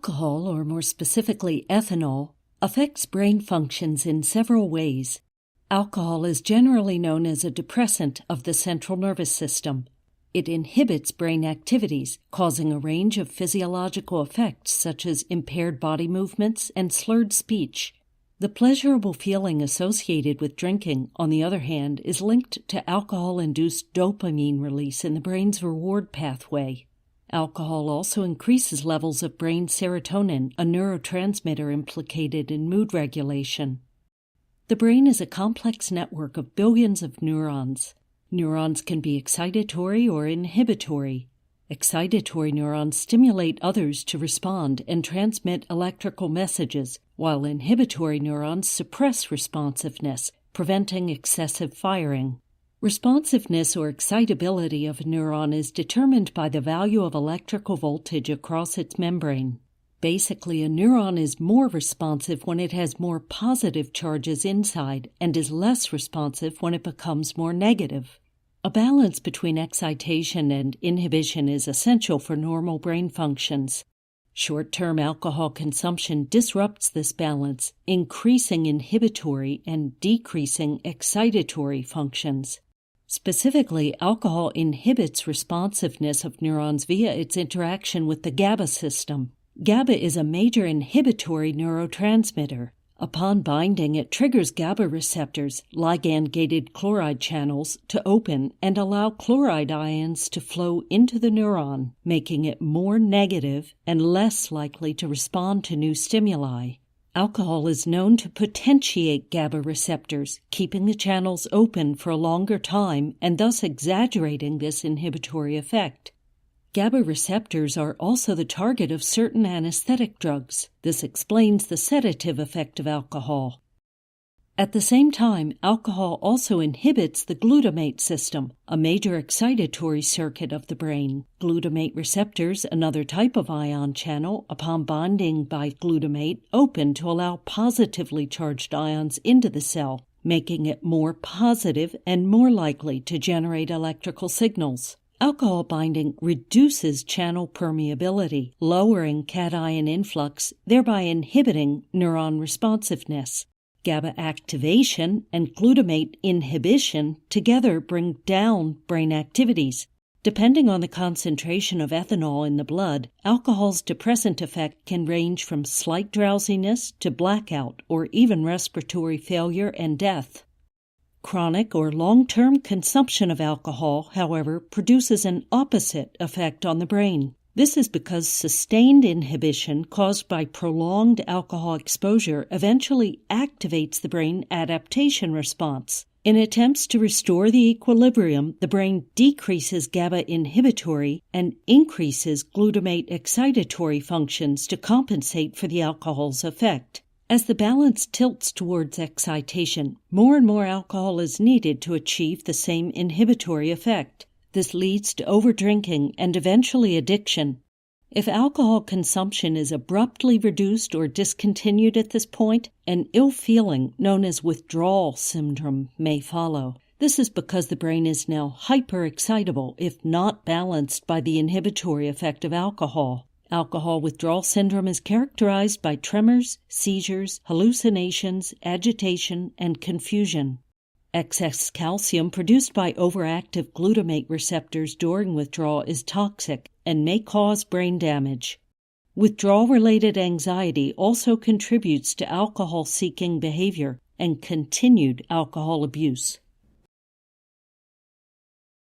Alcohol, or more specifically ethanol, affects brain functions in several ways. Alcohol is generally known as a depressant of the central nervous system. It inhibits brain activities, causing a range of physiological effects such as impaired body movements and slurred speech. The pleasurable feeling associated with drinking, on the other hand, is linked to alcohol-induced dopamine release in the brain's reward pathway. Alcohol also increases levels of brain serotonin, a neurotransmitter implicated in mood regulation. The brain is a complex network of billions of neurons. Neurons can be excitatory or inhibitory. Excitatory neurons stimulate others to respond and transmit electrical messages, while inhibitory neurons suppress responsiveness, preventing excessive firing. Responsiveness or excitability of a neuron is determined by the value of electrical voltage across its membrane. Basically, a neuron is more responsive when it has more positive charges inside and is less responsive when it becomes more negative. A balance between excitation and inhibition is essential for normal brain functions. Short-term alcohol consumption disrupts this balance, increasing inhibitory and decreasing excitatory functions. Specifically, alcohol inhibits responsiveness of neurons via its interaction with the GABA system. GABA is a major inhibitory neurotransmitter. Upon binding, it triggers GABA receptors, ligand-gated chloride channels, to open and allow chloride ions to flow into the neuron, making it more negative and less likely to respond to new stimuli. Alcohol is known to potentiate GABA receptors, keeping the channels open for a longer time and thus exaggerating this inhibitory effect. GABA receptors are also the target of certain anesthetic drugs. This explains the sedative effect of alcohol. At the same time, alcohol also inhibits the glutamate system, a major excitatory circuit of the brain. Glutamate receptors, another type of ion channel, upon binding by glutamate, open to allow positively charged ions into the cell, making it more positive and more likely to generate electrical signals. Alcohol binding reduces channel permeability, lowering cation influx, thereby inhibiting neuron responsiveness. GABA activation and glutamate inhibition together bring down brain activities. Depending on the concentration of ethanol in the blood, alcohol's depressant effect can range from slight drowsiness to blackout or even respiratory failure and death. Chronic or long-term consumption of alcohol, however, produces an opposite effect on the brain. This is because sustained inhibition caused by prolonged alcohol exposure eventually activates the brain adaptation response. In attempts to restore the equilibrium, the brain decreases GABA inhibitory and increases glutamate excitatory functions to compensate for the alcohol's effect. As the balance tilts towards excitation, more and more alcohol is needed to achieve the same inhibitory effect. This leads to overdrinking and eventually addiction. If alcohol consumption is abruptly reduced or discontinued at this point, an ill feeling known as withdrawal syndrome may follow. This is because the brain is now hyperexcitable if not balanced by the inhibitory effect of alcohol. Alcohol withdrawal syndrome is characterized by tremors, seizures, hallucinations, agitation, and confusion. Excess calcium produced by overactive glutamate receptors during withdrawal is toxic and may cause brain damage. Withdrawal-related anxiety also contributes to alcohol-seeking behavior and continued alcohol abuse.